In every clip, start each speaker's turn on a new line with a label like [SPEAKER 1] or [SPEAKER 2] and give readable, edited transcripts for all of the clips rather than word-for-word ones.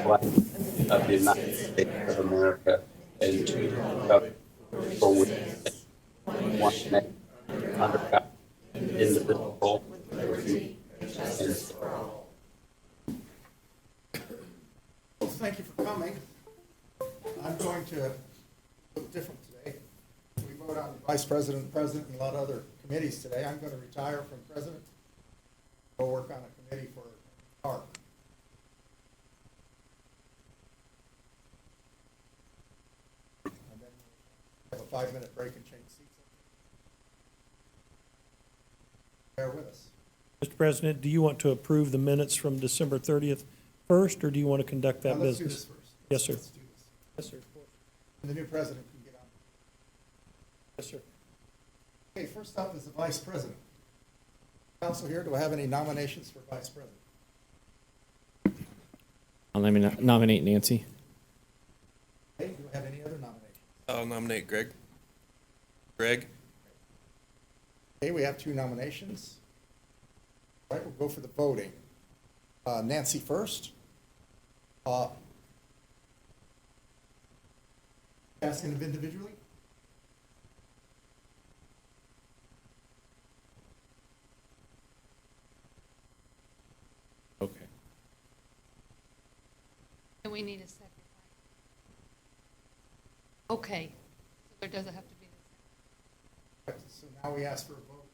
[SPEAKER 1] flag of the United States of America and to the republic for which it stands, one nation, under God, indivisible, with liberty and justice for all.
[SPEAKER 2] Well, thank you for coming. I'm going to a little different today. We vote on vice president, president, and a lot of other committees today. I'm going to retire from president, go work on a committee for park. And then we'll have a 5-minute break and change seats. Bear with us.
[SPEAKER 3] Mr. President, do you want to approve the minutes from December 30th first, or do you want to conduct that
[SPEAKER 2] Now, let's
[SPEAKER 3] business?
[SPEAKER 2] do this first.
[SPEAKER 3] Yes, sir.
[SPEAKER 2] Let's do this.
[SPEAKER 3] Yes, sir.
[SPEAKER 2] And the new president can get on.
[SPEAKER 3] Yes, sir.
[SPEAKER 2] Okay, first up is the vice president. Council here, do I have any nominations for vice president?
[SPEAKER 4] I'll nominate Nancy.
[SPEAKER 2] Okay, do I have any other nominations?
[SPEAKER 5] I'll nominate Greg. Greg?
[SPEAKER 2] Okay, we have 2 nominations. All right, we'll go for the voting. Nancy first. Asking them individually?
[SPEAKER 4] Okay.
[SPEAKER 6] And we need a second, right? Okay, so there doesn't have to be a second.
[SPEAKER 2] So now we ask for a vote.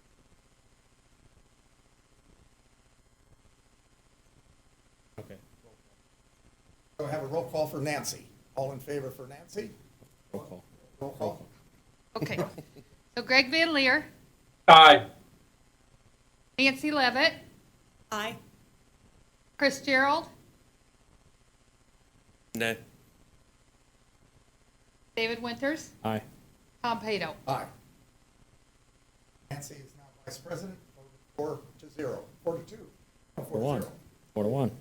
[SPEAKER 4] Okay.
[SPEAKER 2] So I have a roll call for Nancy. All in favor for Nancy?
[SPEAKER 4] Roll call.
[SPEAKER 2] Roll call.
[SPEAKER 6] Okay, so Greg Van Leer,
[SPEAKER 1] Aye.
[SPEAKER 6] Nancy Levitt,
[SPEAKER 7] Aye.
[SPEAKER 6] Chris Gerald,
[SPEAKER 5] Nay.
[SPEAKER 6] David Winters,
[SPEAKER 4] Aye.
[SPEAKER 6] Tom Pato.
[SPEAKER 2] Aye. Nancy is now vice president, voted 4-0, 4-2. No,
[SPEAKER 4] 4-1. 4-1.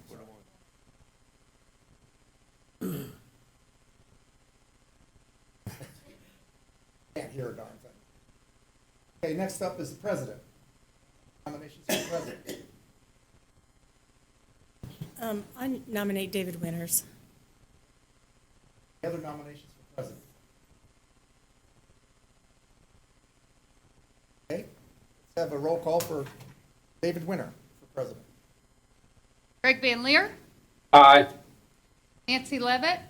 [SPEAKER 2] Can't hear a darn thing. Okay, next up is the president. Nominations for president.
[SPEAKER 7] I nominate David Winters.
[SPEAKER 2] Any other nominations for president? Okay, let's have a roll call for David Winter for president.
[SPEAKER 6] Greg Van Leer,
[SPEAKER 1] Aye.
[SPEAKER 6] Nancy Levitt,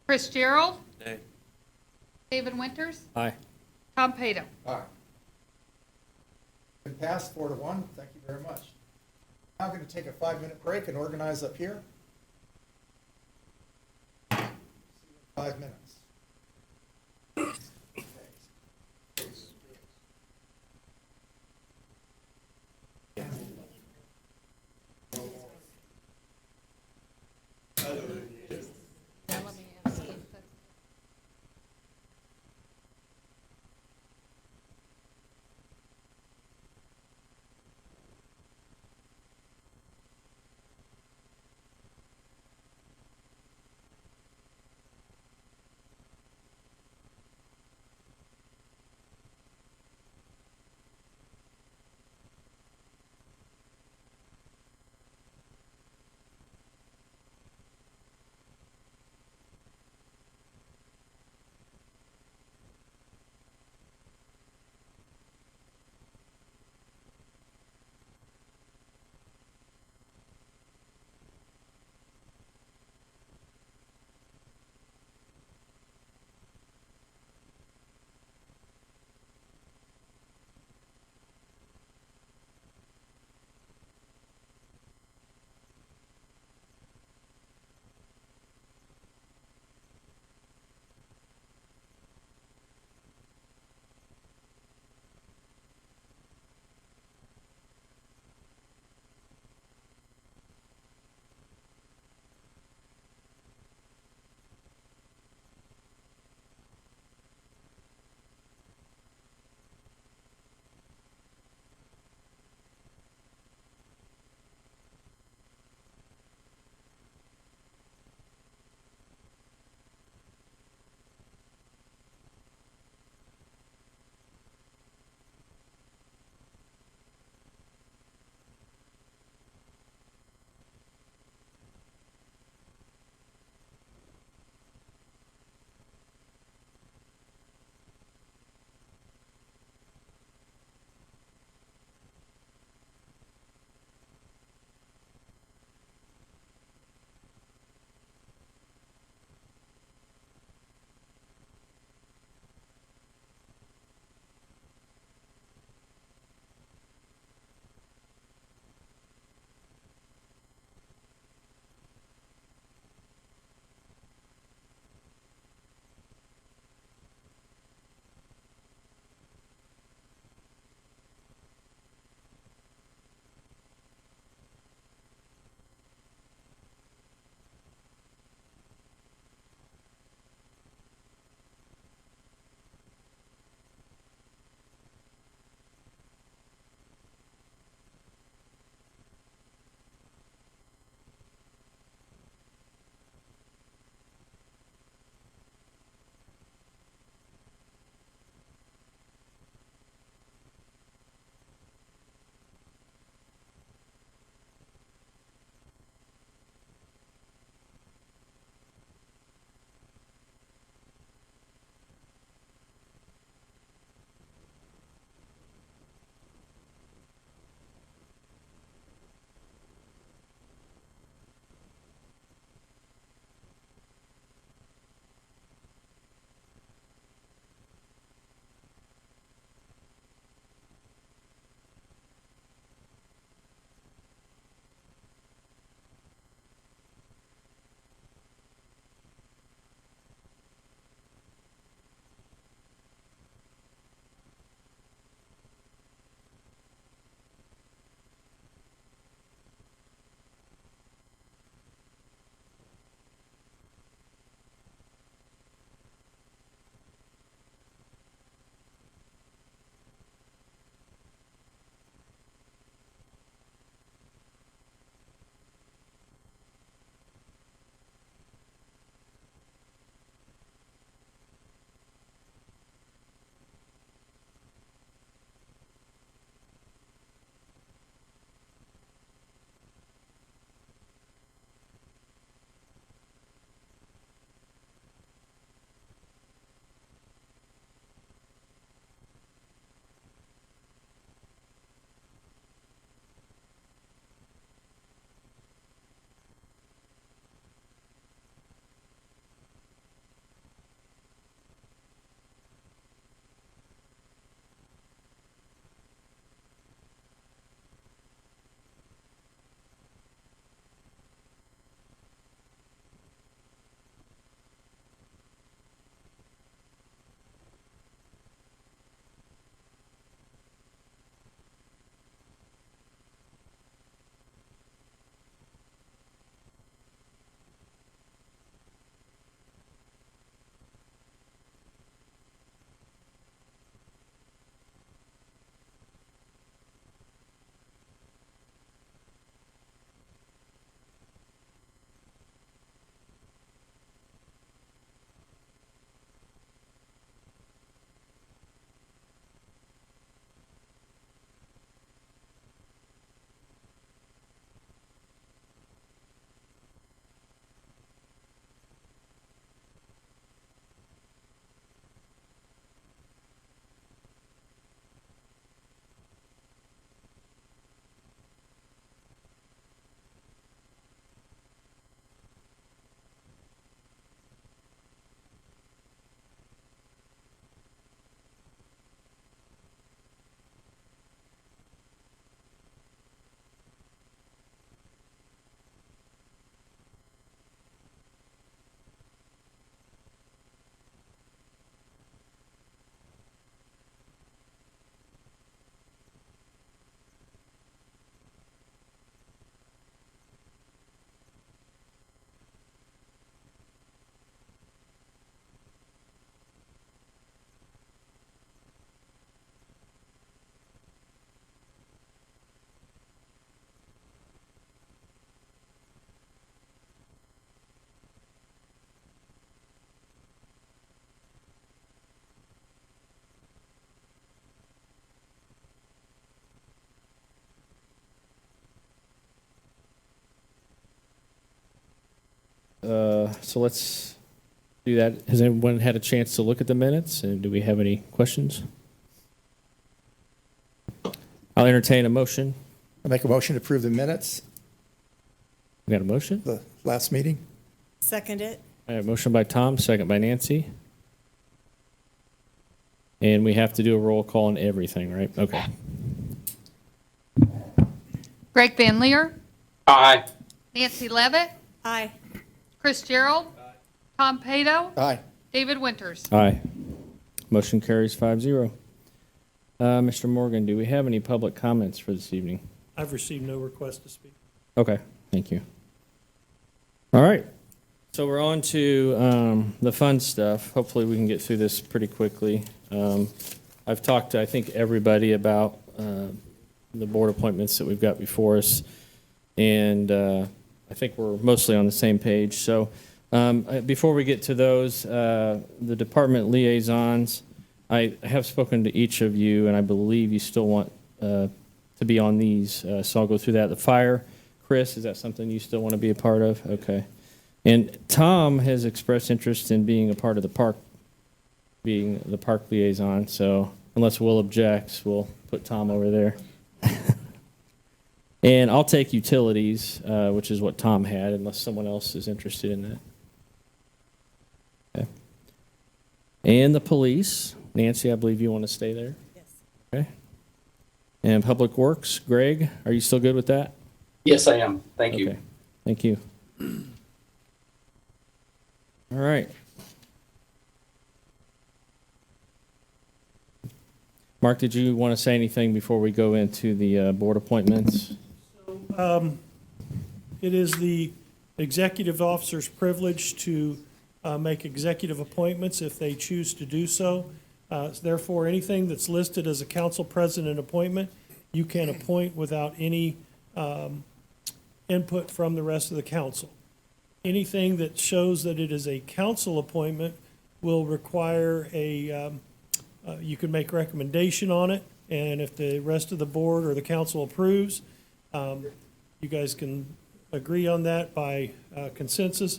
[SPEAKER 6] Chris Gerald,
[SPEAKER 5] Nay.
[SPEAKER 6] David Winters,
[SPEAKER 4] Aye.
[SPEAKER 6] Tom Pato.
[SPEAKER 2] Aye. Been passed 4-1. Thank you very much. Now I'm going to take a 5-minute break and organize up here. See you in 5 minutes.
[SPEAKER 6] Now let me ask you,
[SPEAKER 4] So let's do that. Has anyone had a chance to look at the minutes, and do we have any questions? I'll entertain a motion.
[SPEAKER 2] I make a motion to approve the minutes,
[SPEAKER 4] We got a motion?
[SPEAKER 2] the last meeting.
[SPEAKER 7] Second it.
[SPEAKER 4] I have a motion by Tom, second by Nancy. And we have to do a roll call on everything, right? Okay.
[SPEAKER 6] Greg Van Leer,
[SPEAKER 1] Aye.
[SPEAKER 6] Nancy Levitt,
[SPEAKER 7] Aye.
[SPEAKER 6] Chris Gerald, Tom Pato,
[SPEAKER 2] Aye.
[SPEAKER 6] David Winters.
[SPEAKER 4] Aye. Motion carries 5-0. Mr. Morgan, do we have any public comments for this evening?
[SPEAKER 3] I've received no request to speak.
[SPEAKER 4] Okay, thank you. All right, so we're on to the fun stuff. Hopefully we can get through this pretty quickly. I've talked to, I think, everybody about the board appointments that we've got before us, and I think we're mostly on the same page. So before we get to those, the department liaisons, I have spoken to each of you, and I believe you still want to be on these, so I'll go through that. The fire, Chris, is that something you still want to be a part of? Okay. And Tom has expressed interest in being a part of the park, being the park liaison, so unless Will objects, we'll put Tom over there. And I'll take utilities, which is what Tom had, unless someone else is interested in that. Okay. And the police, Nancy, I believe you want to stay there?
[SPEAKER 7] Yes.
[SPEAKER 4] Okay. And Public Works, Greg, are you still good with that?
[SPEAKER 1] Yes, I am. Thank you.
[SPEAKER 4] Okay, thank you. All right. Mark, did you want to say anything before we go into the board appointments?
[SPEAKER 3] It is the executive officer's privilege to make executive appointments if they choose to do so. Therefore, anything that's listed as a council president appointment, you can appoint without any input from the rest of the council. Anything that shows that it is a council appointment will require you can make recommendation on it, and if the rest of the board or the council approves, you guys can agree on that by consensus.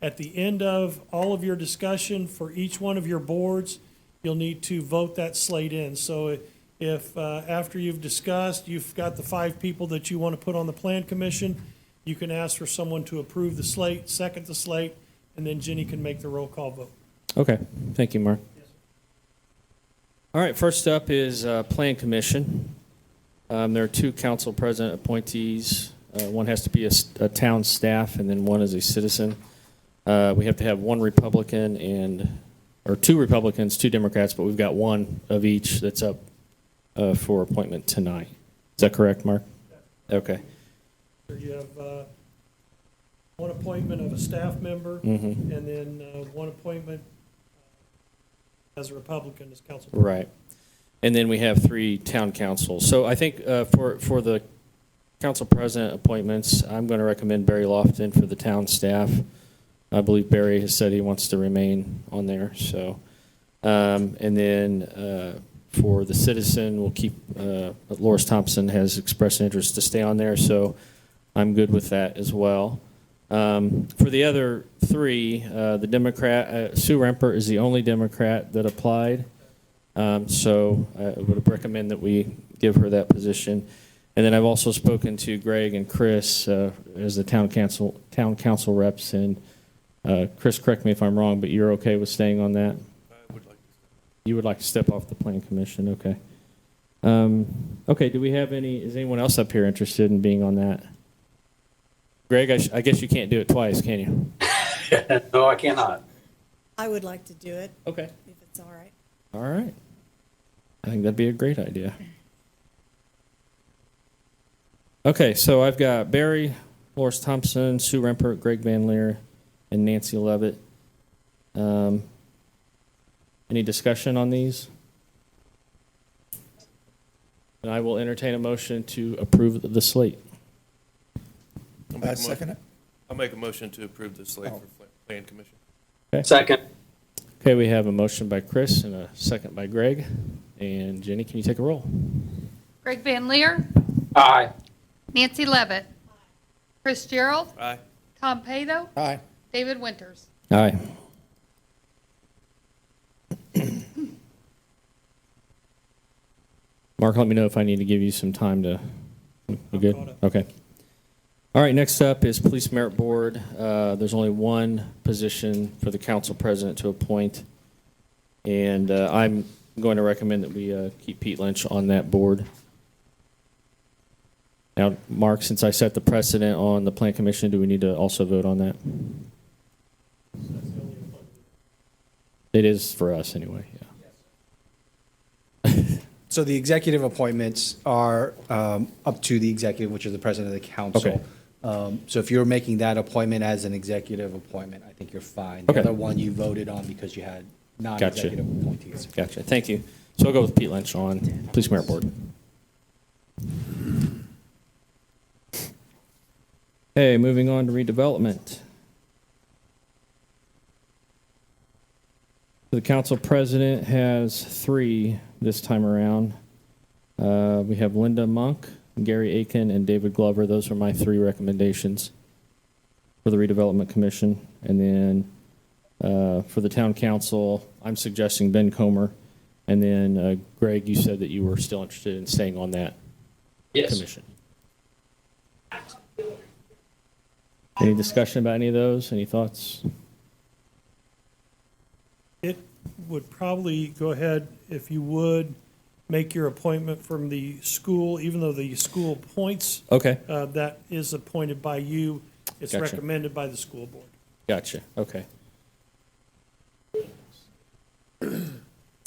[SPEAKER 3] At the end of all of your discussion for each one of your boards, you'll need to vote that slate in. So if after you've discussed, you've got the 5 people that you want to put on the plan commission, you can ask for someone to approve the slate, second the slate, and then Jenny can make the roll call vote.
[SPEAKER 4] Okay, thank you, Mark. All right, first up is Plan Commission. There are 2 council president appointees. One has to be a town staff, and then one is a citizen. We have to have 1 Republican or 2 Republicans, 2 Democrats, but we've got 1 of each that's up for appointment tonight. Is that correct, Mark? Okay.
[SPEAKER 3] You have 1 appointment of a staff member,
[SPEAKER 4] Mm-hmm.
[SPEAKER 3] and then 1 appointment as a Republican as council.
[SPEAKER 4] Right. And then we have 3 town councils. So I think for the council president appointments, I'm going to recommend Barry Lofton for the town staff. I believe Barry has said he wants to remain on there. So, and then for the citizen, we'll keep, Loris Thompson has expressed interest to stay on there, so I'm good with that as well. For the other 3, the Democrat, Sue Remper is the only Democrat that applied. So I would recommend that we give her that position. And then I've also spoken to Greg and Chris as the town council reps. And Chris, correct me if I'm wrong, but you're okay with staying on that?
[SPEAKER 5] I would like to.
[SPEAKER 4] You would like to step off the plan commission, okay. Okay, do we have is anyone else up here interested in being on that? Greg, I guess you can't do it twice, can you?
[SPEAKER 1] No, I cannot.
[SPEAKER 7] I would like to do it,
[SPEAKER 4] Okay.
[SPEAKER 7] if it's all right.
[SPEAKER 4] All right. I think that'd be a great idea. Okay, so I've got Barry, Loris Thompson, Sue Rempert, Greg Van Leer, and Nancy Levitt. Any discussion on these? And I will entertain a motion to approve the slate.
[SPEAKER 2] Second it.
[SPEAKER 5] I'll make a motion to approve the slate
[SPEAKER 2] Oh.
[SPEAKER 5] for Plan Commission.
[SPEAKER 1] Second.
[SPEAKER 4] Okay, we have a motion by Chris and a second by Greg. And Jenny, can you take a roll?
[SPEAKER 6] Greg Van Leer,
[SPEAKER 1] Aye.
[SPEAKER 6] Nancy Levitt, Chris Gerald,
[SPEAKER 5] Aye.
[SPEAKER 6] Tom Pato,
[SPEAKER 2] Aye.
[SPEAKER 6] David Winters.
[SPEAKER 4] Aye. Mark, let me know if I need to give you some time to, you good?
[SPEAKER 3] caught up.
[SPEAKER 4] Okay. All right, next up is Police Merit Board. There's only one position for the council president to appoint, and I'm going to recommend that we keep Pete Lynch on that board. Now, Mark, since I set the precedent on the Plan Commission, do we need to also vote on that? It is for us anyway, yeah.
[SPEAKER 8] So the executive appointments are up to the executive, which is the president of the council.
[SPEAKER 4] Okay.
[SPEAKER 8] So if you're making that appointment as an executive appointment, I think you're fine. The
[SPEAKER 4] Okay.
[SPEAKER 8] other one you voted on because you had non-executive appointees.
[SPEAKER 4] Gotcha, thank you. So I'll go with Pete Lynch on Police Merit Board. Okay, moving on to redevelopment. The council president has 3 this time around. We have Linda Monk, Gary Aiken, and David Glover. Those are my 3 recommendations for the redevelopment commission. And then for the town council, I'm suggesting Ben Comer. And then Greg, you said that you were still interested in staying on that
[SPEAKER 1] Yes.
[SPEAKER 4] commission. Any discussion about any of those? Any thoughts?
[SPEAKER 3] It would probably go ahead, if you would, make your appointment from the school, even though the school appoints,
[SPEAKER 4] Okay,
[SPEAKER 3] that is appointed by you. It's
[SPEAKER 4] Gotcha.
[SPEAKER 3] recommended by the school board.
[SPEAKER 4] gotcha, okay.
[SPEAKER 7] It's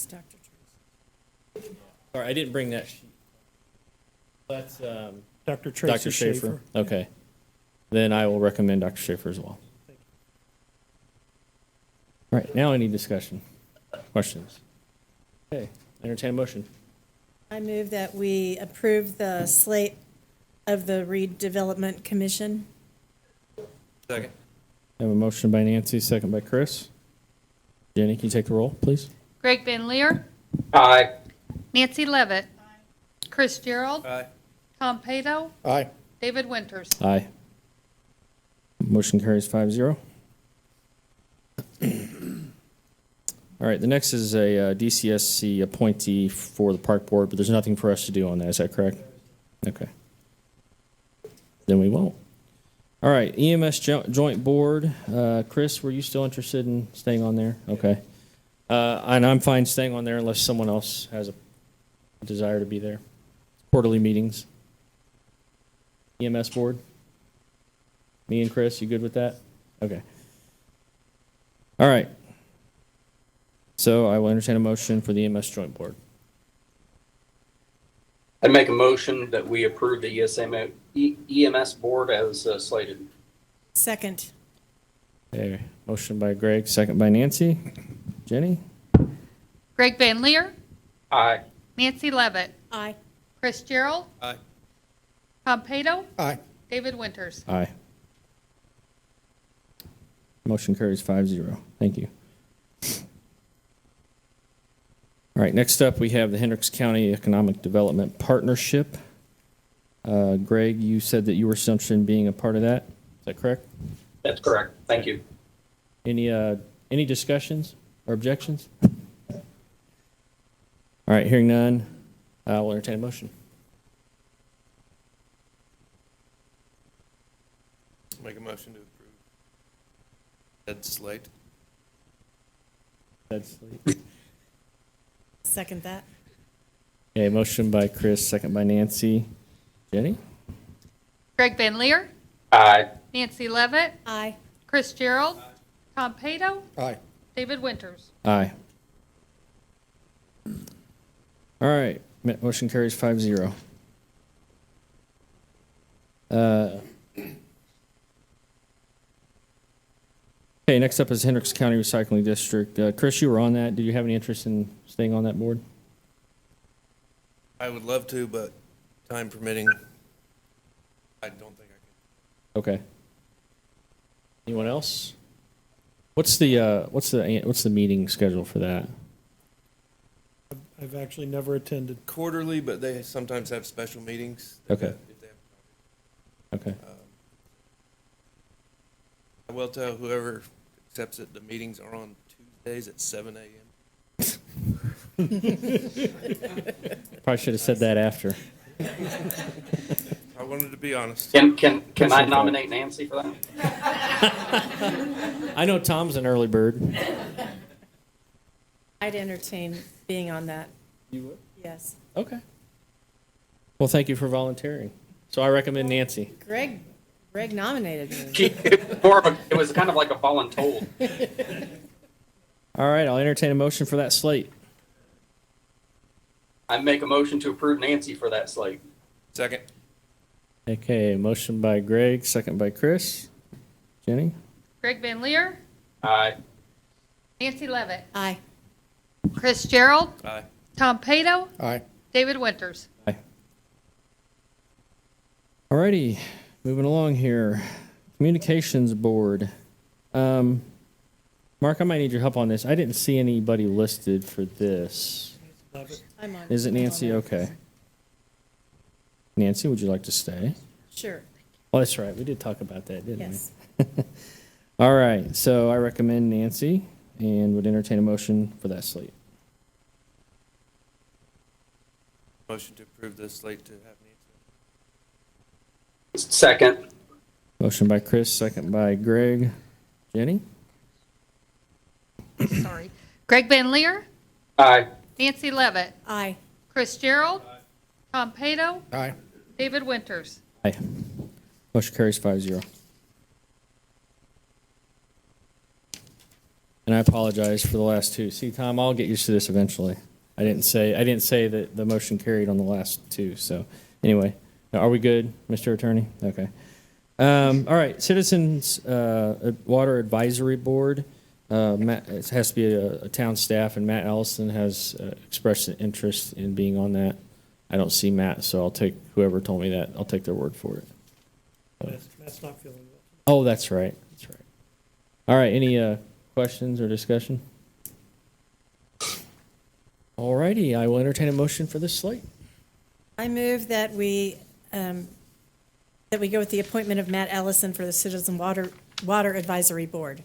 [SPEAKER 7] Dr. Tracy.
[SPEAKER 4] Sorry, I didn't bring that sheet. That's
[SPEAKER 3] Dr.
[SPEAKER 4] Dr.
[SPEAKER 3] Tracy
[SPEAKER 4] Schaefer.
[SPEAKER 3] Schaefer.
[SPEAKER 4] Okay. Then I will recommend Dr. Schaefer as well. All right, now any discussion? Questions? Okay, entertain a motion.
[SPEAKER 7] I move that we approve the slate of the redevelopment commission.
[SPEAKER 5] Second.
[SPEAKER 4] I have a motion by Nancy, second by Chris. Jenny, can you take the roll, please?
[SPEAKER 6] Greg Van Leer,
[SPEAKER 1] Aye.
[SPEAKER 6] Nancy Levitt, Chris Gerald,
[SPEAKER 5] Aye.
[SPEAKER 6] Tom Pato,
[SPEAKER 2] Aye.
[SPEAKER 6] David Winters.
[SPEAKER 4] Aye. Motion carries 5-0. All right, the next is a DCSC appointee for the park board, but there's nothing for us to do on that. Is that correct? Okay. Then we won't. All right, EMS Joint Board. Chris, were you still interested in staying on there? Okay. And I'm fine staying on there unless someone else has a desire to be there. Quarterly meetings. EMS Board. Me and Chris, you good with that? Okay. All right. So I will entertain a motion for the EMS Joint Board.
[SPEAKER 1] I'd make a motion that we approve the EMS board as slated.
[SPEAKER 7] Second.
[SPEAKER 4] Okay. Motion by Greg, second by Nancy. Jenny?
[SPEAKER 6] Greg Van Leer,
[SPEAKER 1] Aye.
[SPEAKER 6] Nancy Levitt,
[SPEAKER 7] Aye.
[SPEAKER 6] Chris Gerald,
[SPEAKER 5] Aye.
[SPEAKER 6] Tom Pato,
[SPEAKER 2] Aye.
[SPEAKER 6] David Winters.
[SPEAKER 4] Aye. Motion carries 5-0. Thank you. All right, next up, we have the Hendricks County Economic Development Partnership. Greg, you said that you were still interested in being a part of that. Is that correct?
[SPEAKER 1] That's correct. Thank you.
[SPEAKER 4] Any discussions or objections? All right, hearing none, I will entertain a motion.
[SPEAKER 5] Make a motion to approve. Ed Slate.
[SPEAKER 4] That's
[SPEAKER 7] Second that.
[SPEAKER 4] okay. Motion by Chris, second by Nancy. Jenny?
[SPEAKER 6] Greg Van Leer,
[SPEAKER 1] Aye.
[SPEAKER 6] Nancy Levitt,
[SPEAKER 7] Aye.
[SPEAKER 6] Chris Gerald, Tom Pato,
[SPEAKER 2] Aye.
[SPEAKER 6] David Winters.
[SPEAKER 4] Aye. All right, motion carries 5-0. Okay, next up is Hendricks County Recycling District. Chris, you were on that. Do you have any interest in staying on that board?
[SPEAKER 5] I would love to, but time permitting, I don't think I can.
[SPEAKER 4] Okay. Anyone else? What's the meeting schedule for that?
[SPEAKER 3] I've actually never attended.
[SPEAKER 5] Quarterly, but they sometimes have special meetings.
[SPEAKER 4] Okay.
[SPEAKER 5] If they have
[SPEAKER 4] Okay.
[SPEAKER 5] I will tell whoever accepts it, the meetings are on Tuesdays at 7 a.m.
[SPEAKER 4] Probably should have said that after.
[SPEAKER 5] I wanted to be honest.
[SPEAKER 1] Can I nominate Nancy for that?
[SPEAKER 4] I know Tom's an early bird.
[SPEAKER 7] I'd entertain being on that,
[SPEAKER 4] You would?
[SPEAKER 7] yes.
[SPEAKER 4] Okay. Well, thank you for volunteering. So I recommend Nancy.
[SPEAKER 7] Greg nominated me.
[SPEAKER 1] It was kind of like a voluntold.
[SPEAKER 4] All right, I'll entertain a motion for that slate.
[SPEAKER 1] I make a motion to approve Nancy for that slate.
[SPEAKER 5] Second.
[SPEAKER 4] Okay, motion by Greg, second by Chris. Jenny?
[SPEAKER 6] Greg Van Leer,
[SPEAKER 1] Aye.
[SPEAKER 6] Nancy Levitt,
[SPEAKER 7] Aye.
[SPEAKER 6] Chris Gerald,
[SPEAKER 5] Aye.
[SPEAKER 6] Tom Pato,
[SPEAKER 2] Aye.
[SPEAKER 6] David Winters.
[SPEAKER 4] Aye. All righty, moving along here. Communications Board. Mark, I might need your help on this. I didn't see anybody listed for this.
[SPEAKER 7] I'm on.
[SPEAKER 4] Is it Nancy? Okay. Nancy, would you like to stay?
[SPEAKER 7] Sure,
[SPEAKER 4] Oh, that's right. We did talk about that, didn't
[SPEAKER 7] yes.
[SPEAKER 4] we? All right. So I recommend Nancy and would entertain a motion for that slate.
[SPEAKER 5] Motion to approve the slate to have Nancy.
[SPEAKER 1] Second.
[SPEAKER 4] Motion by Chris, second by Greg. Jenny?
[SPEAKER 6] Sorry. Greg Van Leer,
[SPEAKER 1] Aye.
[SPEAKER 6] Nancy Levitt,
[SPEAKER 7] Aye.
[SPEAKER 6] Chris Gerald, Tom Pato,
[SPEAKER 2] Aye.
[SPEAKER 6] David Winters.
[SPEAKER 4] Aye. Motion carries 5-0. And I apologize for the last two. See, Tom, I'll get used to this eventually. I didn't say that the motion carried on the last two. So anyway, are we good, Mr. Attorney? Okay. All right. Citizens Water Advisory Board. Matt, it has to be a town staff, and Matt Allison has expressed an interest in being on that. I don't see Matt, so I'll take whoever told me that. I'll take their word for it.
[SPEAKER 3] Matt's not feeling well.
[SPEAKER 4] Oh, that's right. That's right. All right. Any questions or discussion? All righty. I will entertain a motion for this slate.
[SPEAKER 7] I move that we go with the appointment of Matt Ellison for the Citizen Water Advisory Board.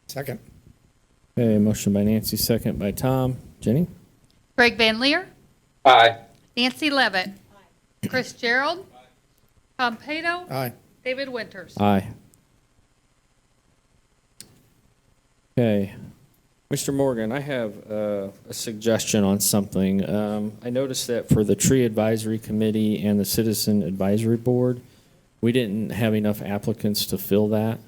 [SPEAKER 2] Second.
[SPEAKER 4] Okay. Motion by Nancy, second by Tom. Jenny?
[SPEAKER 6] Greg Van Leer,
[SPEAKER 1] Aye.
[SPEAKER 6] Nancy Levitt, Chris Gerald, Tom Pato,
[SPEAKER 2] Aye.
[SPEAKER 6] David Winters.
[SPEAKER 4] Aye. Okay. Mr. Morgan, I have a suggestion on something. I noticed that for the Tree Advisory Committee and the Citizen Advisory Board, we didn't have enough applicants to fill that.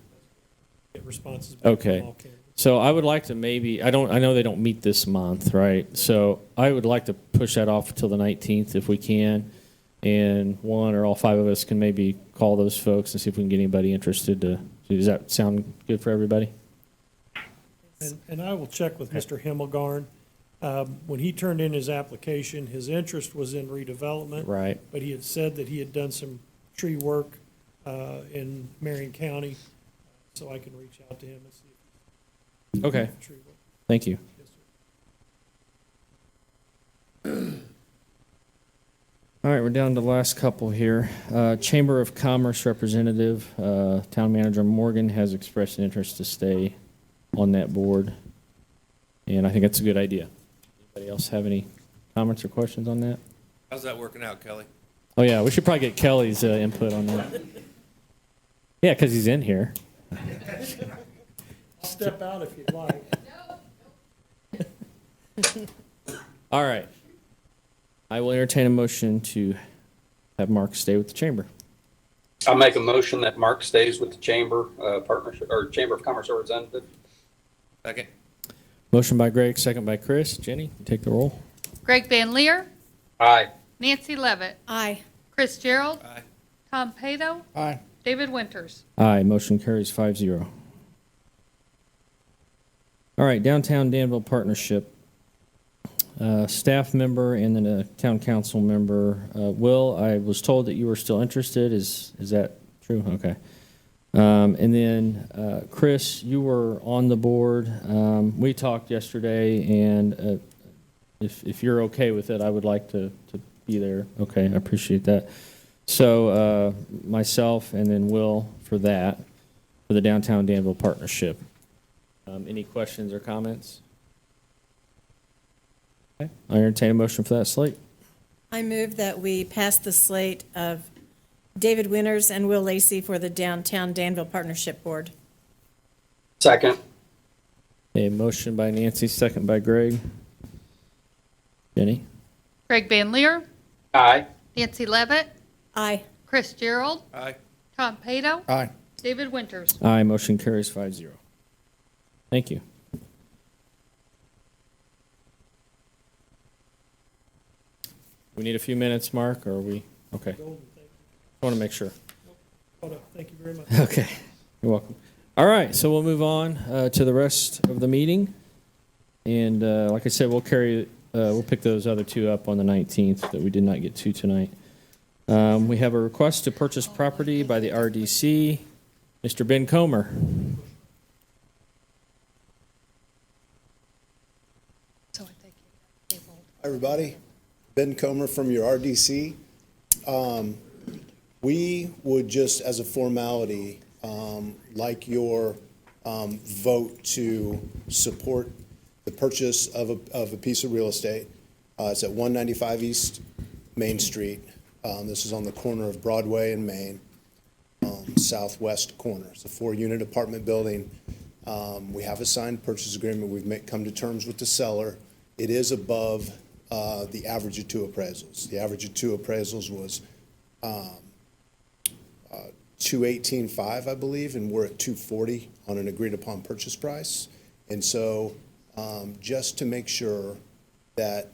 [SPEAKER 3] Get responses back from
[SPEAKER 4] Okay.
[SPEAKER 3] all candidates.
[SPEAKER 4] So I would like to maybe, I know they don't meet this month, right? So I would like to push that off till the 19th if we can. And one or all five of us can maybe call those folks and see if we can get anybody interested to, does that sound good for everybody?
[SPEAKER 3] And I will check with Mr. Himmelgarn. When he turned in his application, his interest was in redevelopment.
[SPEAKER 4] Right.
[SPEAKER 3] But he had said that he had done some tree work in Marion County, so I can reach out to him and see if
[SPEAKER 4] Okay.
[SPEAKER 3] he's tree work.
[SPEAKER 4] Thank you.
[SPEAKER 3] Yes, sir.
[SPEAKER 4] All right, we're down to the last couple here. Chamber of Commerce representative, Town Manager Morgan has expressed an interest to stay on that board, and I think that's a good idea. Anybody else have any comments or questions on that?
[SPEAKER 5] How's that working out, Kelly?
[SPEAKER 4] Oh, yeah, we should probably get Kelly's input on that. Yeah, because he's in here.
[SPEAKER 3] Step out if you'd like.
[SPEAKER 4] All right. I will entertain a motion to have Mark stay with the chamber.
[SPEAKER 1] I'll make a motion that Mark stays with the Chamber Partnership, or Chamber of Commerce representative.
[SPEAKER 5] Second.
[SPEAKER 4] Motion by Greg, second by Chris. Jenny, you take the roll.
[SPEAKER 6] Greg Van Leer,
[SPEAKER 1] Aye.
[SPEAKER 6] Nancy Levitt,
[SPEAKER 7] Aye.
[SPEAKER 6] Chris Gerald,
[SPEAKER 5] Aye.
[SPEAKER 6] Tom Pato,
[SPEAKER 2] Aye.
[SPEAKER 6] David Winters.
[SPEAKER 4] Aye, motion carries 5-0. All right, Downtown Danville Partnership. Staff member and then a town council member. Will, I was told that you were still interested. Is that true? Okay. And then, Chris, you were on the board. We talked yesterday, and if you're okay with it, I would like to be there. Okay, I appreciate that. So myself and then Will for that. for the Downtown Danville Partnership. Any questions or comments? Okay, I entertain a motion for that slate.
[SPEAKER 7] I move that we pass the slate of David Winters and Will Lacey for the Downtown Danville Partnership Board.
[SPEAKER 1] Second.
[SPEAKER 4] A motion by Nancy, second by Greg. Jenny?
[SPEAKER 6] Greg Van Leer,
[SPEAKER 1] Aye.
[SPEAKER 6] Nancy Levitt,
[SPEAKER 7] Aye.
[SPEAKER 6] Chris Gerald,
[SPEAKER 5] Aye.
[SPEAKER 6] Tom Pato,
[SPEAKER 2] Aye.
[SPEAKER 6] David Winters.
[SPEAKER 4] Aye, motion carries 5-0. Thank you. We need a few minutes, Mark, or are we, okay. I want to make sure.
[SPEAKER 3] Hold up. Thank you very much.
[SPEAKER 4] Okay, you're welcome. All right, so we'll move on to the rest of the meeting. And like I said, we'll pick those other two up on the 19th that we did not get to tonight. We have a request to purchase property by the RDC. Mr. Ben Comer.
[SPEAKER 6] So I think you tabled.
[SPEAKER 9] Hi, everybody. Ben Comer from your RDC. We would just, as a formality, like your vote to support the purchase of a piece of real estate. It's at 195 East Main Street. This is on the corner of Broadway and Main, southwest corner. It's a 4-unit apartment building. We have a signed purchase agreement. We've come to terms with the seller. It is above the average of 2 appraisals. The average of 2 appraisals was 218.5, I believe, and we're at 240 on an agreed upon purchase price. And so just to make sure that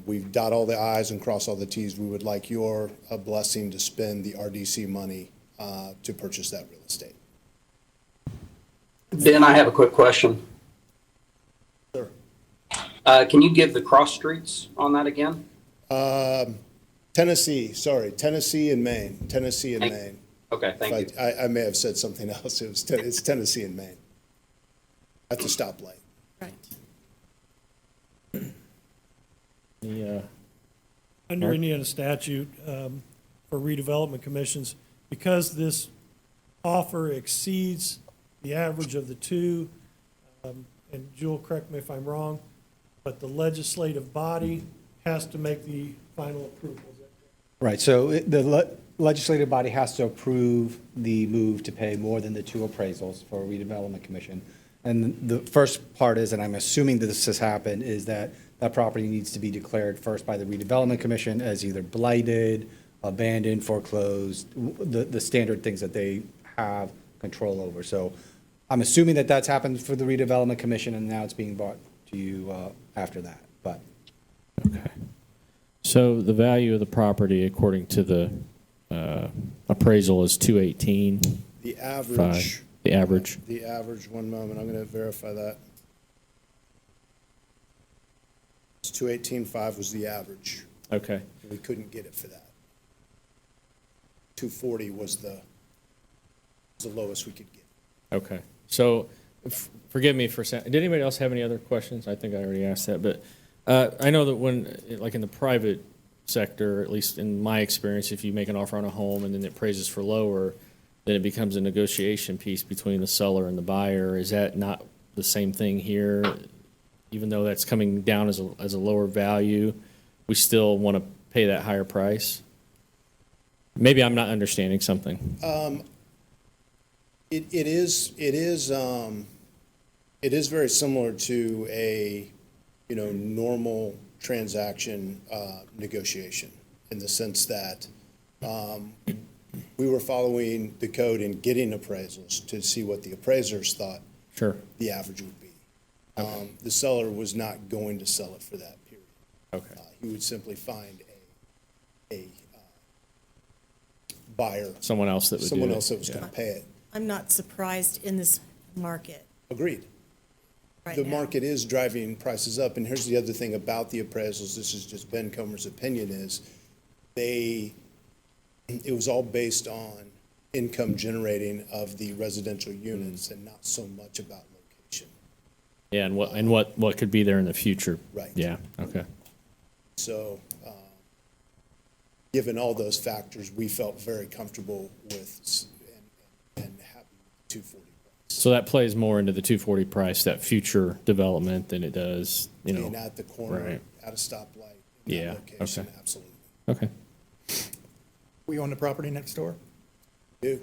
[SPEAKER 9] we've dot all the i's and cross all the t's, we would like your blessing to spend the RDC money to purchase that real estate.
[SPEAKER 1] Ben, I have a quick question.
[SPEAKER 9] Sure.
[SPEAKER 1] Can you give the cross streets on that again?
[SPEAKER 9] Tennessee and Maine. Tennessee and Maine.
[SPEAKER 1] Okay, thank you.
[SPEAKER 9] I may have said something else. It's Tennessee and Maine. At the stoplight.
[SPEAKER 7] Right.
[SPEAKER 3] Under
[SPEAKER 4] Mark?
[SPEAKER 3] Indiana statute, for redevelopment commissions, because this offer exceeds the average of the two, and Jewel, correct me if I'm wrong, but the legislative body has to make the final approval. Is that correct?
[SPEAKER 8] Right, so the legislative body has to approve the move to pay more than the 2 appraisals for a redevelopment commission. And the first part is, and I'm assuming that this has happened, is that that property needs to be declared first by the redevelopment commission as either blighted, abandoned, foreclosed, the standard things that they have control over. So I'm assuming that that's happened for the redevelopment commission, and now it's being brought to you after that, but.
[SPEAKER 4] Okay. So the value of the property, according to the appraisal, is 218.
[SPEAKER 9] The average.
[SPEAKER 4] The average.
[SPEAKER 9] The average, one moment, I'm going to verify that. It's 218.5 was the average.
[SPEAKER 4] Okay.
[SPEAKER 9] We couldn't get it for that. 240 was the lowest we could get.
[SPEAKER 4] Okay. So forgive me for saying, did anybody else have any other questions? I think I already asked that, but I know that when, like in the private sector, at least in my experience, if you make an offer on a home and then it appraises for lower, then it becomes a negotiation piece between the seller and the buyer. Is that not the same thing here? Even though that's coming down as a lower value, we still want to pay that higher price? Maybe I'm not understanding something.
[SPEAKER 9] It is very similar to a, normal transaction negotiation, in the sense that we were following the code and getting appraisals to see what the appraisers thought
[SPEAKER 4] Sure.
[SPEAKER 9] the average would be. The seller was not going to sell it for that period.
[SPEAKER 4] Okay.
[SPEAKER 9] He would simply find a buyer,
[SPEAKER 4] Someone else that would do it.
[SPEAKER 9] someone else that was
[SPEAKER 4] Yeah.
[SPEAKER 9] going to pay it.
[SPEAKER 7] I'm not surprised in this market
[SPEAKER 9] Agreed.
[SPEAKER 7] right
[SPEAKER 9] The
[SPEAKER 7] now.
[SPEAKER 9] market is driving prices up, and here's the other thing about the appraisals, this is just Ben Comer's opinion, is it was all based on income generating of the residential units and not so much about location.
[SPEAKER 4] Yeah, and what could be there in the future.
[SPEAKER 9] Right.
[SPEAKER 4] Yeah, okay.
[SPEAKER 9] So, given all those factors, we felt very comfortable with and happy with the 240.
[SPEAKER 4] So that plays more into the 240 price, that future development, than it does, you know.
[SPEAKER 9] Being at the corner,
[SPEAKER 4] right.
[SPEAKER 9] at a stoplight, in
[SPEAKER 4] Yeah,
[SPEAKER 9] that location,
[SPEAKER 4] okay.
[SPEAKER 9] absolutely.
[SPEAKER 4] Okay.
[SPEAKER 2] We own the property next door?
[SPEAKER 9] Do.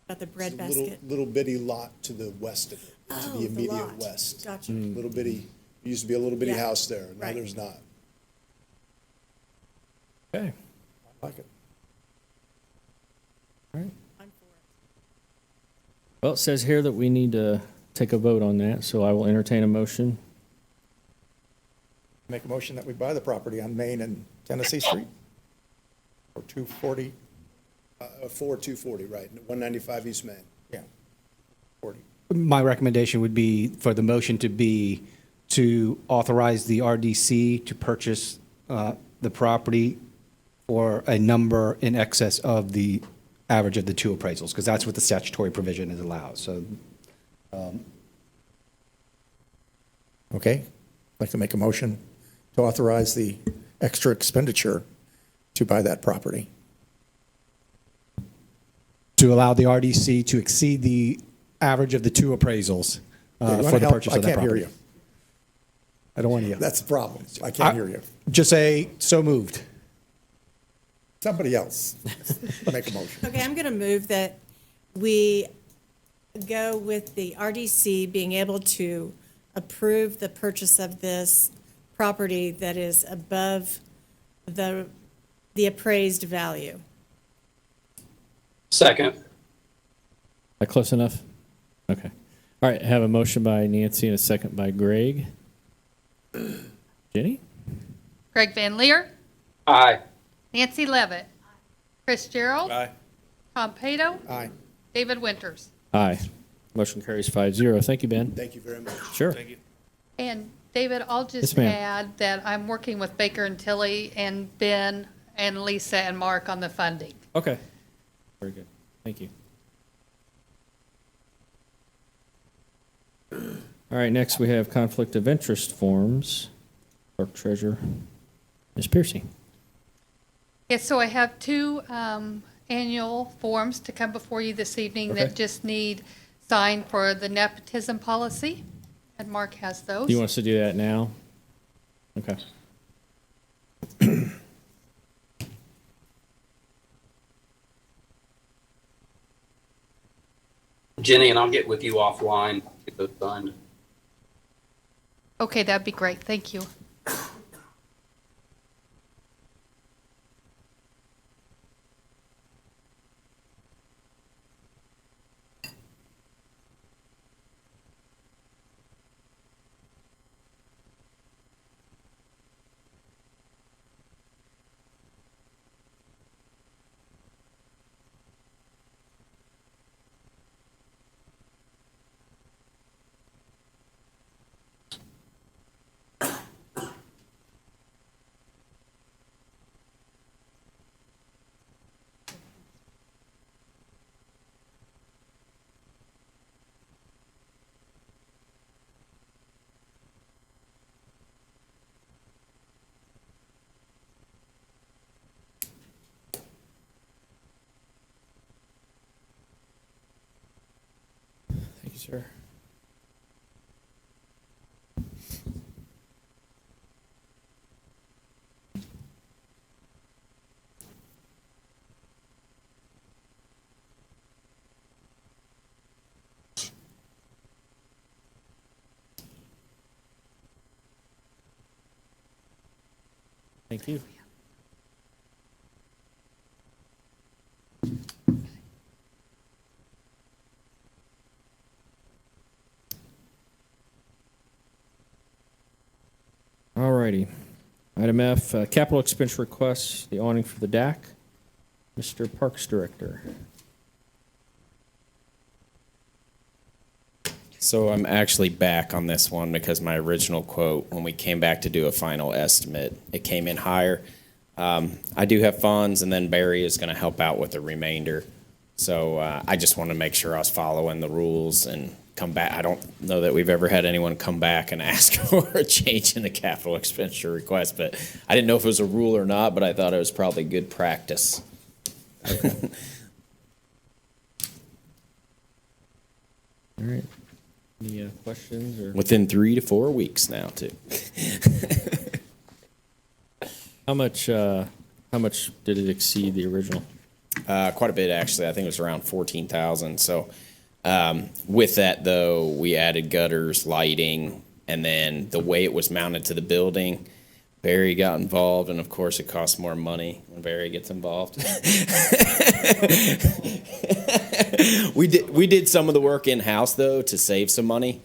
[SPEAKER 7] About the bread
[SPEAKER 9] It's a little-
[SPEAKER 7] basket.
[SPEAKER 9] Little bitty lot to the west of it, to
[SPEAKER 7] Oh,
[SPEAKER 9] the
[SPEAKER 7] the
[SPEAKER 9] immediate
[SPEAKER 7] lot.
[SPEAKER 9] west.
[SPEAKER 7] Gotcha.
[SPEAKER 9] Little bitty, used to be a little bitty
[SPEAKER 7] Yeah.
[SPEAKER 9] house there, now
[SPEAKER 7] Right.
[SPEAKER 9] there's not.
[SPEAKER 4] Okay.
[SPEAKER 2] I like it.
[SPEAKER 7] I'm for it.
[SPEAKER 4] Well, it says here that we need to take a vote on that, so I will entertain a motion.
[SPEAKER 2] Make a motion that we buy the property on Main and Tennessee Street for 240,
[SPEAKER 9] For 240, right, 195 East Main.
[SPEAKER 2] yeah, 40.
[SPEAKER 8] My recommendation would be for the motion to be to authorize the RDC to purchase the property for a number in excess of the average of the two appraisals, because that's what the statutory provision is allowed. So
[SPEAKER 2] Okay, I'd like to make a motion to authorize the extra expenditure to buy that property.
[SPEAKER 8] to allow the RDC to exceed the average of the two appraisals
[SPEAKER 2] You wanna
[SPEAKER 8] for the
[SPEAKER 2] help?
[SPEAKER 8] purchase of that
[SPEAKER 2] I can't hear
[SPEAKER 8] property.
[SPEAKER 2] you. I don't want to, that's the problem. I can't hear you.
[SPEAKER 8] Just say, so moved.
[SPEAKER 2] Somebody else make a motion.
[SPEAKER 7] Okay, I'm going to move that we go with the RDC being able to approve the purchase of this property that is above the appraised value.
[SPEAKER 1] Second.
[SPEAKER 4] That close enough? Okay. All right, I have a motion by Nancy and a second by Greg. Jenny?
[SPEAKER 6] Greg Van Leer,
[SPEAKER 1] Aye.
[SPEAKER 6] Nancy Levitt, Chris Gerald,
[SPEAKER 5] Aye.
[SPEAKER 6] Tom Pato,
[SPEAKER 2] Aye.
[SPEAKER 6] David Winters.
[SPEAKER 4] Aye. Motion carries 5-0. Thank you, Ben.
[SPEAKER 9] Thank you very much.
[SPEAKER 4] Sure.
[SPEAKER 5] Thank you.
[SPEAKER 6] And David, I'll
[SPEAKER 4] Yes,
[SPEAKER 6] just
[SPEAKER 4] ma'am.
[SPEAKER 6] add that I'm working with Baker and Tilly and Ben and Lisa and Mark on the funding.
[SPEAKER 4] Okay. Very good. Thank you. All right, next we have conflict of interest forms. Clerk Treasurer, Ms. Piercy.
[SPEAKER 6] Yes, so I have two annual forms to come before you this evening that
[SPEAKER 4] Okay.
[SPEAKER 6] just need signed for the nepotism policy, and Mark has those.
[SPEAKER 4] Do you want us to do that now? Okay.
[SPEAKER 1] Jenny, and I'll get with you offline to get those signed.
[SPEAKER 6] Okay, that'd be great, thank you.
[SPEAKER 4] Thank you, sir. Thank you. All righty. Item F, capital expense requests, the awning for the DAC. Mr. Parks Director.
[SPEAKER 10] So I'm actually back on this one because my original quote, when we came back to do a final estimate, it came in higher. I do have funds, and then Barry is going to help out with the remainder. So I just want to make sure I was following the rules and come back. I don't know that we've ever had anyone come back and ask for a change in the capital expenditure request, but I didn't know if it was a rule or not, but I thought it was probably good practice.
[SPEAKER 4] All right. Any questions or?
[SPEAKER 10] Within 3 to 4 weeks now, too.
[SPEAKER 4] How much did it exceed the original?
[SPEAKER 10] Quite a bit, actually. I think it was around 14,000. So with that, though, we added gutters, lighting, and then the way it was mounted to the building, Barry got involved, and of course, it costs more money when Barry gets involved. We did some of the work in-house, though, to save some money.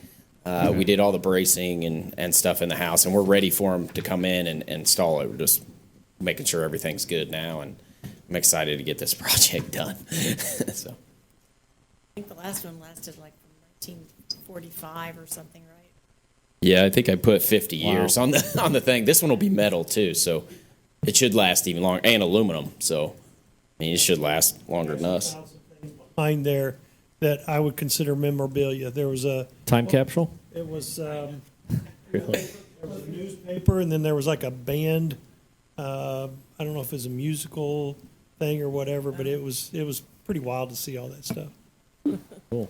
[SPEAKER 10] We did all the bracing and stuff in the house, and we're ready for them to come in and install it. We're just making sure everything's good now, and I'm excited to get this project done. So.
[SPEAKER 7] I think the last one lasted like from 1945 or something, right?
[SPEAKER 10] Yeah, I think I put 50 years on the thing. This one will be metal too, so it should last even longer, and aluminum. So, I mean, it should last longer than us.
[SPEAKER 3] Behind there that I would consider memorabilia. There was a
[SPEAKER 4] Time capsule?
[SPEAKER 3] It was,
[SPEAKER 4] Really?
[SPEAKER 3] there was a newspaper, and then there was like a band. I don't know if it was a musical thing or whatever, but it was pretty wild to see all that stuff.
[SPEAKER 4] Cool.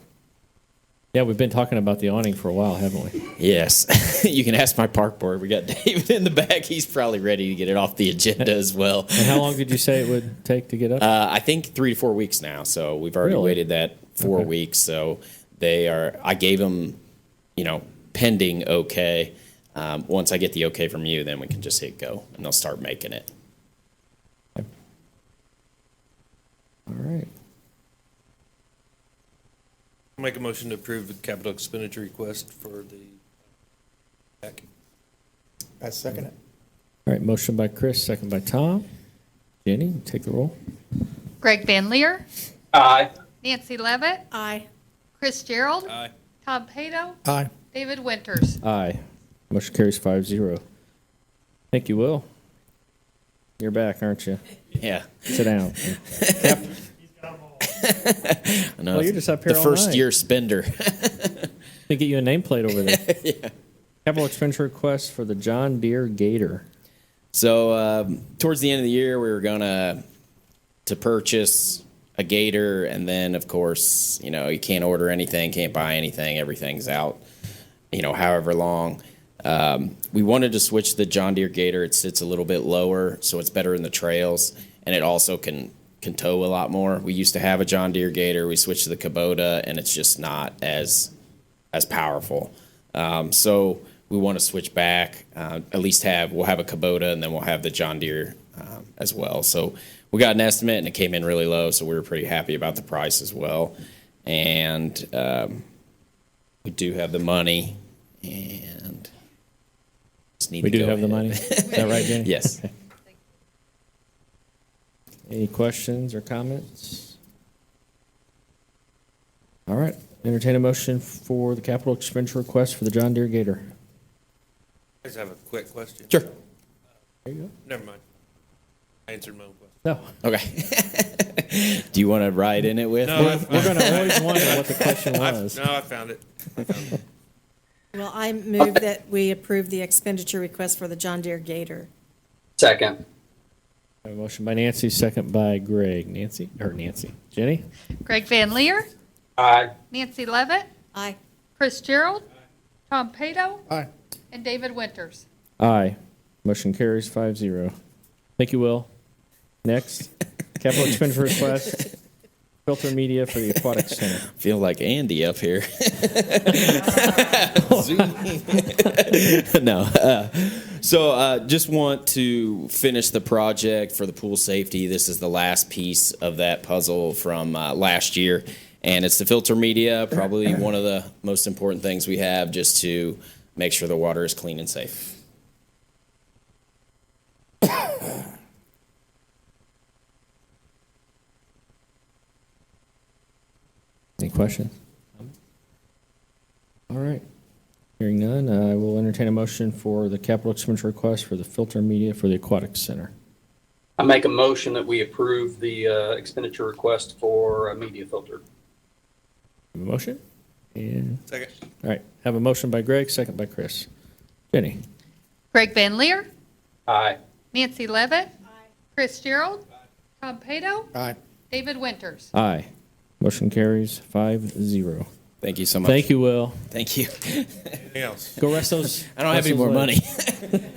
[SPEAKER 4] Yeah, we've been talking about the awning for a while, haven't we?
[SPEAKER 10] Yes, you can ask my park board. We got David in the back. He's probably ready to get it off the agenda as well.
[SPEAKER 4] And how long did you say it would take to get up?
[SPEAKER 10] I think 3 to 4 weeks now. So we've already
[SPEAKER 4] Really?
[SPEAKER 10] waited that 4
[SPEAKER 4] Okay.
[SPEAKER 10] weeks. So they are. I gave them, pending okay. Once I get the okay from you, then we can just hit go, and they'll start making it.
[SPEAKER 4] All right.
[SPEAKER 5] Make a motion to approve the capital expenditure request for the back.
[SPEAKER 2] I second it.
[SPEAKER 4] All right, motion by Chris, second by Tom. Jenny, take the roll.
[SPEAKER 6] Greg Van Leer,
[SPEAKER 1] Aye.
[SPEAKER 6] Nancy Levitt,
[SPEAKER 7] Aye.
[SPEAKER 6] Chris Gerald,
[SPEAKER 5] Aye.
[SPEAKER 6] Tom Pato,
[SPEAKER 2] Aye.
[SPEAKER 6] David Winters.
[SPEAKER 4] Aye. Motion carries 5-0. Thank you, Will. You're back, aren't you?
[SPEAKER 10] Yeah.
[SPEAKER 4] Sit down.
[SPEAKER 10] I know.
[SPEAKER 4] Well, you're just up here
[SPEAKER 10] the
[SPEAKER 4] all
[SPEAKER 10] first
[SPEAKER 4] night.
[SPEAKER 10] year spender.
[SPEAKER 4] They get you a nameplate over there. Yeah. Capital expenditure request for the John Deere Gator.
[SPEAKER 10] So towards the end of the year, we were gonna to purchase a Gator, and then of course, you can't order anything, can't buy anything, everything's out. However long. We wanted to switch to the John Deere Gator. It sits a little bit lower, so it's better in the trails, and it also can tow a lot more. We used to have a John Deere Gator. We switched to the Kubota, and it's just not as powerful. So we want to switch back. At least we'll have a Kubota, and then we'll have the John Deere as well. So we got an estimate, and it came in really low, so we were pretty happy about the price as well. And we do have the money, and just need
[SPEAKER 4] We
[SPEAKER 10] to
[SPEAKER 4] do
[SPEAKER 10] go
[SPEAKER 4] have the
[SPEAKER 10] ahead.
[SPEAKER 4] money. Is that right, Jenny?
[SPEAKER 10] Yes.
[SPEAKER 4] Okay. Any questions or comments? All right. Entertain a motion for the capital expenditure request for the John Deere Gator.
[SPEAKER 5] I just have a quick question.
[SPEAKER 10] Sure.
[SPEAKER 4] There you go.
[SPEAKER 5] Never mind. I answered my own question.
[SPEAKER 4] No,
[SPEAKER 10] Okay. Do you want to ride in it with
[SPEAKER 5] No,
[SPEAKER 10] me?
[SPEAKER 4] we're going to always wonder what the question was.
[SPEAKER 5] I found it.
[SPEAKER 7] Well, I move that we approve the expenditure request for the John Deere Gator.
[SPEAKER 1] Second.
[SPEAKER 4] A motion by Nancy, second by Greg. Nancy. Jenny?
[SPEAKER 6] Greg Van Leer,
[SPEAKER 1] Aye.
[SPEAKER 6] Nancy Levitt,
[SPEAKER 7] Aye.
[SPEAKER 6] Chris Gerald, Tom Pato,
[SPEAKER 2] Aye.
[SPEAKER 6] and David Winters.
[SPEAKER 4] Aye. Motion carries 5-0. Thank you, Will. Next, capital expenditure request, filter media for the Aquatic Center.
[SPEAKER 10] Feel like Andy up here. No. So just want to finish the project for the pool safety. This is the last piece of that puzzle from last year. And it's the filter media, probably one of the most important things we have, just to make sure the water is clean and safe.
[SPEAKER 4] Any questions? All right. Hearing none, I will entertain a motion for the capital expenditure request for the filter media for the Aquatic Center.
[SPEAKER 1] I make a motion that we approve the expenditure request for a media filter.
[SPEAKER 4] Have a motion? And,
[SPEAKER 5] Second.
[SPEAKER 4] all right, have a motion by Greg, second by Chris. Jenny?
[SPEAKER 6] Greg Van Leer,
[SPEAKER 1] Aye.
[SPEAKER 6] Nancy Levitt, Chris Gerald, Tom Pato,
[SPEAKER 9] Aye.
[SPEAKER 6] David Winters.
[SPEAKER 4] Aye. Motion carries 5-0.
[SPEAKER 10] Thank you so much.
[SPEAKER 4] Thank you, Will.
[SPEAKER 10] Thank you.
[SPEAKER 5] Anything else?
[SPEAKER 4] Go rest those.
[SPEAKER 10] I don't have
[SPEAKER 4] rest
[SPEAKER 10] any
[SPEAKER 4] those
[SPEAKER 10] more
[SPEAKER 4] legs.
[SPEAKER 10] money.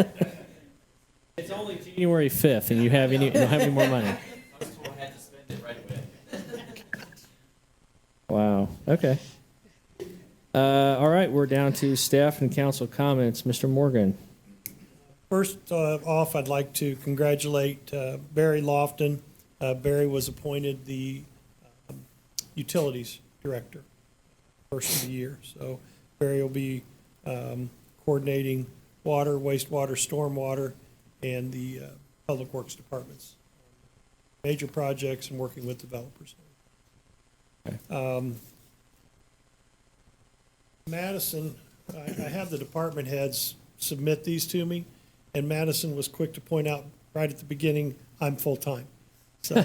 [SPEAKER 4] It's only January 5th, and you don't have any more money. Wow, okay. All right, we're down to staff and council comments. Mr. Morgan.
[SPEAKER 3] First off, I'd like to congratulate Barry Lofton. Barry was appointed the Utilities Director first of the year. So Barry will be coordinating water, wastewater, stormwater, and the Public Works Departments. Major projects and working with developers. Madison, I have the department heads submit these to me, and Madison was quick to point out right at the beginning, I'm full-time. So,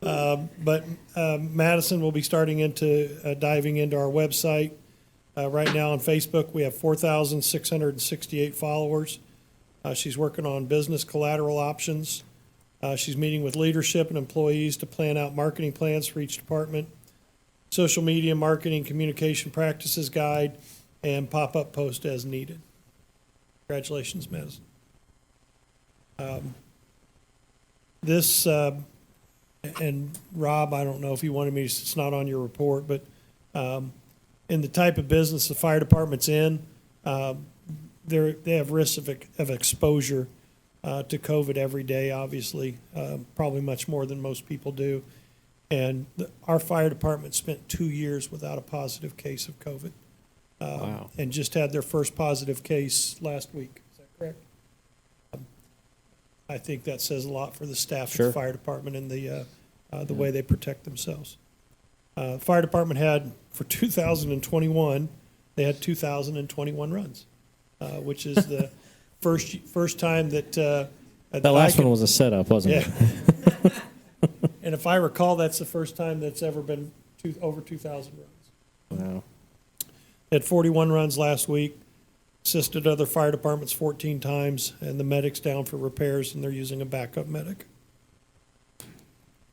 [SPEAKER 3] but Madison will be starting into diving into our website. Right now on Facebook, we have 4,668 followers. She's working on business collateral options. She's meeting with leadership and employees to plan out marketing plans for each department, social media marketing communication practices guide, and pop-up post as needed. Congratulations, Madison. This, and Rob, I don't know if you wanted me, it's not on your report, but in the type of business the fire department's in, they have risks of exposure to COVID every day, obviously, probably much more than most people do. And our fire department spent 2 years without a positive case of COVID.
[SPEAKER 4] Wow.
[SPEAKER 3] And just had their first positive case last week. Is that correct? I think that says a lot for the staff
[SPEAKER 4] Sure.
[SPEAKER 3] at the fire department and the way they protect themselves. Fire department had, for 2021, they had 2,021 runs, which is the first time that
[SPEAKER 4] That last one was a setup, wasn't
[SPEAKER 3] yeah.
[SPEAKER 4] it?
[SPEAKER 3] And if I recall, that's the first time that's ever been over 2,000 runs.
[SPEAKER 4] Wow.
[SPEAKER 3] They had 41 runs last week, assisted other fire departments 14 times, and the medic's down for repairs, and they're using a backup medic.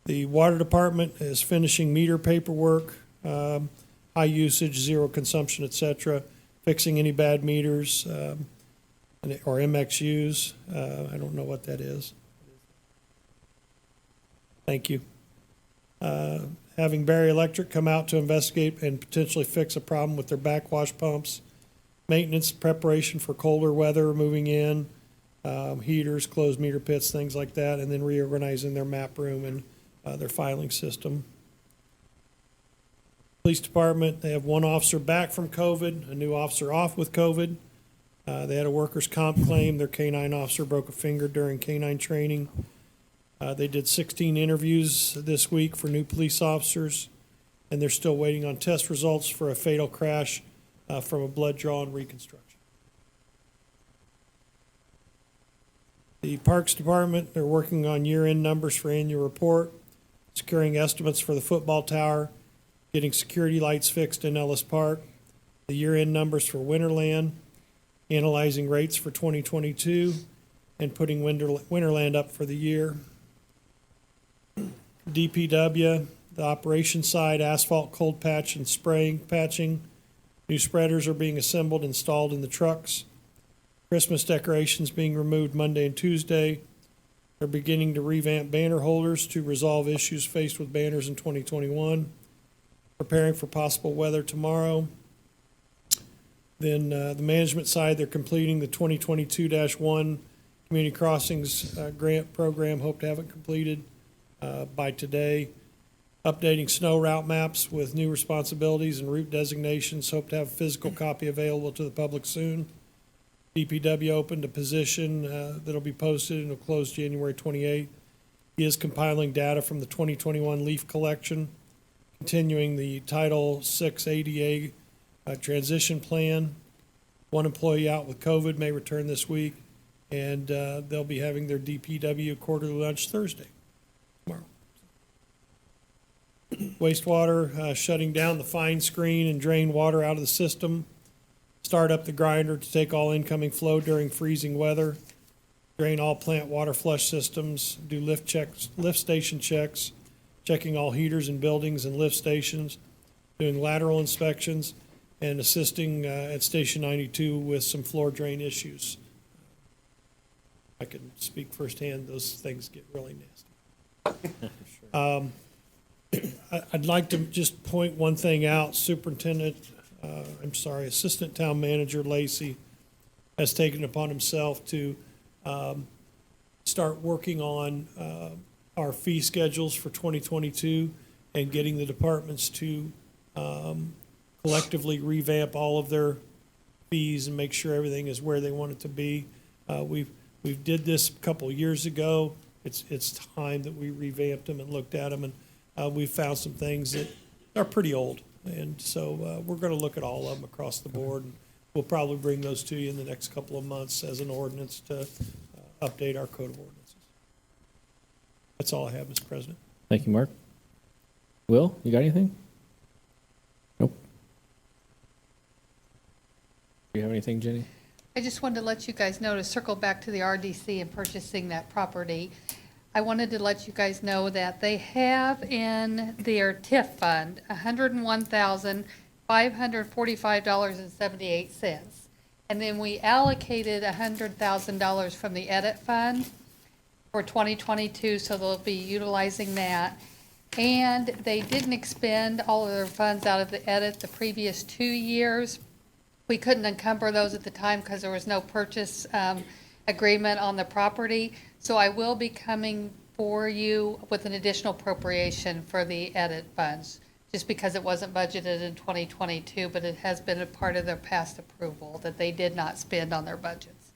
[SPEAKER 3] The water department is finishing meter paperwork, high usage, zero consumption, et cetera, fixing any bad meters, or MXUs. I don't know what that is. Thank you. Having Barry Electric come out to investigate and potentially fix a problem with their backwash pumps. Maintenance preparation for colder weather moving in, heaters, closed meter pits, things like that, and then reorganizing their map room and their filing system. Police department, they have one officer back from COVID, a new officer off with COVID. They had a workers' comp claim. Their canine officer broke a finger during canine training. They did 16 interviews this week for new police officers, and they're still waiting on test results for a fatal crash from a blood draw and reconstruction. The Parks Department, they're working on year-end numbers for annual report, securing estimates for the football tower, getting security lights fixed in Ellis Park, the year-end numbers for Winterland, analyzing rates for 2022, and putting Winterland up for the year. DPW, the operations side, asphalt cold patch and spraying, patching. New spreaders are being assembled, installed in the trucks. Christmas decorations being removed Monday and Tuesday. They're beginning to revamp banner holders to resolve issues faced with banners in 2021. Preparing for possible weather tomorrow. Then the management side, they're completing the 2022-1 Community Crossings grant program. Hope to have it completed by today. Updating snow route maps with new responsibilities and route designations. Hope to have a physical copy available to the public soon. DPW opened a position that'll be posted and will close January 28th. He is compiling data from the 2021 leaf collection, continuing the Title VI ADA transition plan. One employee out with COVID may return this week, and they'll be having their DPW quarterly lunch Thursday, tomorrow. wastewater, shutting down the fine screen and drain water out of the system, start up the grinder to take all incoming flow during freezing weather, drain all plant water flush systems, do lift checks, lift station checks, checking all heaters in buildings and lift stations, doing lateral inspections, and assisting at Station 92 with some floor drain issues. I can speak firsthand, those things get really nasty. I'd like to just point one thing out. Assistant Town Manager Lacey has taken it upon himself to start working on our fee schedules for 2022 and getting the departments to collectively revamp all of their fees and make sure everything is where they want it to be. We've did this a couple of years ago. It's time that we revamped them and looked at them, and we found some things that are pretty old. And so we're going to look at all of them across the board, and we'll probably bring those to you in the next couple of months as an ordinance to update our code of ordinances. That's all I have, Mr. President.
[SPEAKER 4] Thank you, Mark. Will, you got anything? Nope. Do you have anything, Jenny?
[SPEAKER 6] I just wanted to let you guys know, to circle back to the RDC and purchasing that property, I wanted to let you guys know that they have in their TIF fund $101,545.78. And then we allocated $100,000 from the edit fund for 2022, so they'll be utilizing that. And they didn't expend all of their funds out of the edit the previous 2 years. We couldn't encumber those at the time because there was no purchase agreement on the property. So I will be coming for you with an additional appropriation for the edit funds, just because it wasn't budgeted in 2022, but it has been a part of their past approval that they did not spend on their budgets.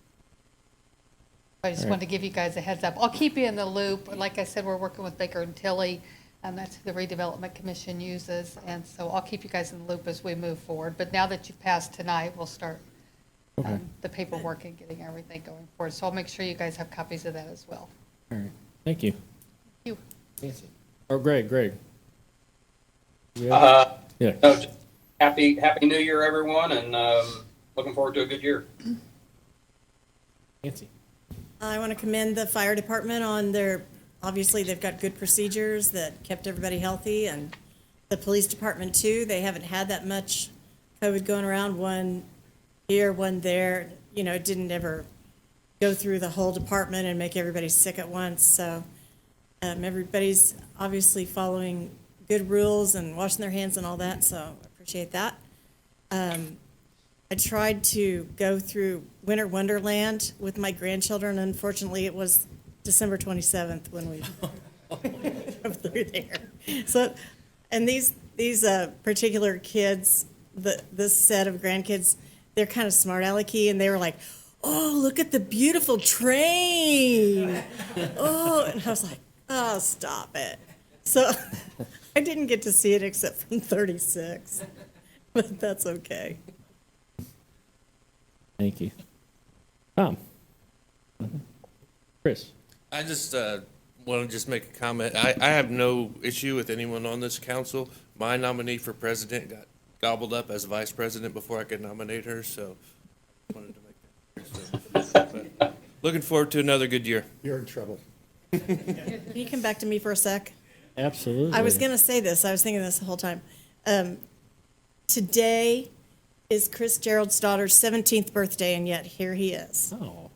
[SPEAKER 6] I just wanted to give you guys a heads up. I'll keep you in the loop. Like I said, we're working with Baker and Tilly. That's who the redevelopment commission uses, and so I'll keep you guys in the loop as we move forward. But now that you've passed tonight, we'll start the paperwork and getting everything going forward. So I'll make sure you guys have copies of that as well.
[SPEAKER 4] All right. Thank you.
[SPEAKER 6] Thank you.
[SPEAKER 4] Nancy. Or Greg.
[SPEAKER 1] No,
[SPEAKER 4] Yeah.
[SPEAKER 1] just happy New Year, everyone, and looking forward to a good year.
[SPEAKER 4] Nancy.
[SPEAKER 7] I want to commend the fire department on their, obviously, they've got good procedures that kept everybody healthy, and the police department too. They haven't had that much COVID going around, one here, one there. You know, it didn't ever go through the whole department and make everybody sick at once. So everybody's obviously following good rules and washing their hands and all that, so I appreciate that. I tried to go through Winter Wonderland with my grandchildren. Unfortunately, it was December 27th when we drove through there. So, and these particular kids, this set of grandkids, they're kind of smart alecky, and they were like, "Oh, look at the beautiful train!" Oh, and I was like, "Oh, stop it!" So I didn't get to see it except from 36, but that's okay.
[SPEAKER 4] Thank you. Tom. Chris.
[SPEAKER 5] I just want to just make a comment. I have no issue with anyone on this council. My nominee for president got gobbled up as vice president before I could nominate her, so I wanted to make that clear. But looking forward to another good year.
[SPEAKER 2] You're in trouble.
[SPEAKER 7] Can you come back to me for a sec?
[SPEAKER 4] Absolutely.
[SPEAKER 7] I was going to say this. I was thinking this the whole time. Today is Chris Gerald's daughter's 17th birthday, and yet here he is.
[SPEAKER 4] Oh.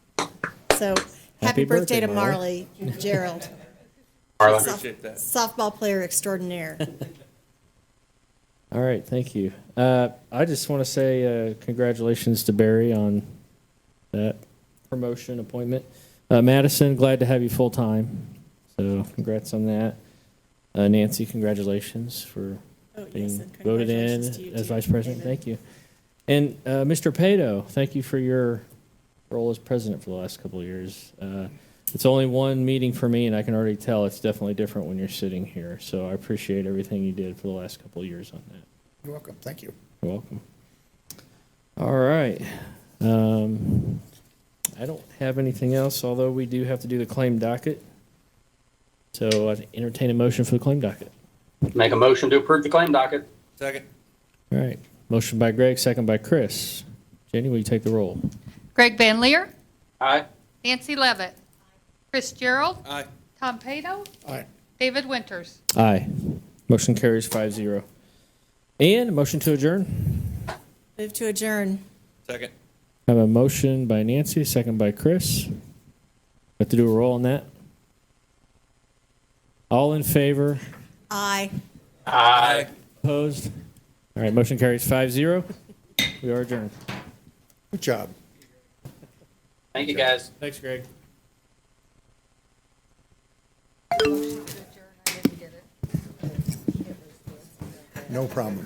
[SPEAKER 7] So happy birthday to Marley Gerald.
[SPEAKER 1] Marla.
[SPEAKER 5] Appreciate that.
[SPEAKER 7] Softball player extraordinaire.
[SPEAKER 4] All right, thank you. I just want to say congratulations to Barry on that promotion appointment. Madison, glad to have you full-time, so congrats on that. Nancy, congratulations for being
[SPEAKER 7] and
[SPEAKER 4] voted
[SPEAKER 7] congratulations to
[SPEAKER 4] in
[SPEAKER 7] you
[SPEAKER 4] as
[SPEAKER 7] too.
[SPEAKER 4] vice president. Thank you. And Mr. Pato, thank you for your role as president for the last couple of years. It's only one meeting for me, and I can already tell it's definitely different when you're sitting here. So I appreciate everything you did for the last couple of years on that.
[SPEAKER 2] You're welcome. Thank you.
[SPEAKER 4] You're welcome. All right. I don't have anything else, although we do have to do the claim docket. So I entertain a motion for the claim docket.
[SPEAKER 1] Make a motion to approve the claim docket.
[SPEAKER 5] Second.
[SPEAKER 4] All right. Motion by Greg, second by Chris. Jenny, will you take the roll?
[SPEAKER 6] Greg Van Leer,
[SPEAKER 1] Aye.
[SPEAKER 6] Nancy Levitt, Chris Gerald,
[SPEAKER 5] Aye.
[SPEAKER 6] Tom Pato,
[SPEAKER 2] Aye.
[SPEAKER 6] David Winters.
[SPEAKER 4] Aye. Motion carries 5-0. And a motion to adjourn.
[SPEAKER 7] Move to adjourn.
[SPEAKER 5] Second.
[SPEAKER 4] Have a motion by Nancy, second by Chris. Have to do a roll on that. All in favor?
[SPEAKER 7] Aye.
[SPEAKER 1] Aye.
[SPEAKER 4] Opposed? All right, motion carries 5-0. We are adjourned.
[SPEAKER 2] Good job.
[SPEAKER 1] Thank you, guys.
[SPEAKER 4] Thanks, Greg.
[SPEAKER 6] Motion to adjourn, I didn't get it.
[SPEAKER 2] No problem.